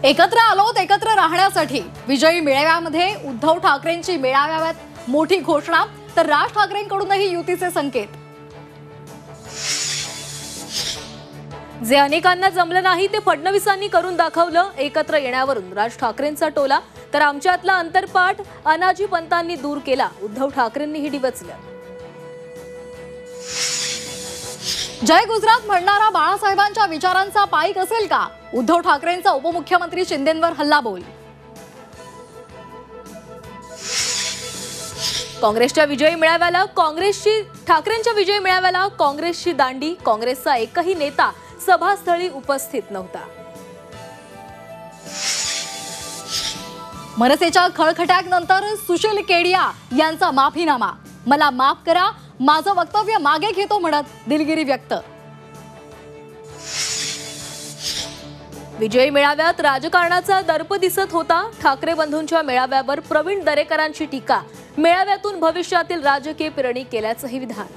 एकत्र आलोत एकत्र राहण्यासाठी विजयी मेळाव्यामध्ये उद्धव ठाकरेंची मेळाव्यात मोठी घोषणा तर राज ठाकरेंकडूनही युतीचे संकेत। जे अनेकांना जमलं नाही ते फडणवीसांनी करून दाखवलं। एकत्र येण्यावरून राज ठाकरेंचा टोला तर आमच्यातला अंतरपाठ अनाजी पंतांनी दूर केला। उद्धव ठाकरेंनीही डिवचलं। जय गुजरात म्हणणारा बाळासाहेबांच्या विचारांचा पाईक असेल का? उद्धव ठाकरेंचा उपमुख्यमंत्री शिंदेंवर हल्लाबोल। काँग्रेसच्या विजयी मेळाव्याला ठाकरेंच्या विजयी मेळाव्याला काँग्रेसची दांडी। काँग्रेसचा एकही नेता सभास्थळी उपस्थित नव्हता। मनसेच्या खळखट्यानंतर सुशील केडिया यांचा माफीनामा। मला माफ करा, माझं वक्तव्य मागे घेतो म्हणत दिलगिरी व्यक्त। विजयी मेळाव्यात राजकारणाचा दर्प दिसत होता। ठाकरे बंधूंच्या मेळाव्यावर प्रवीण दरेकरांची टीका। मेळाव्यातून भविष्यातील राजकीय पेरणी केल्याचंही विधान।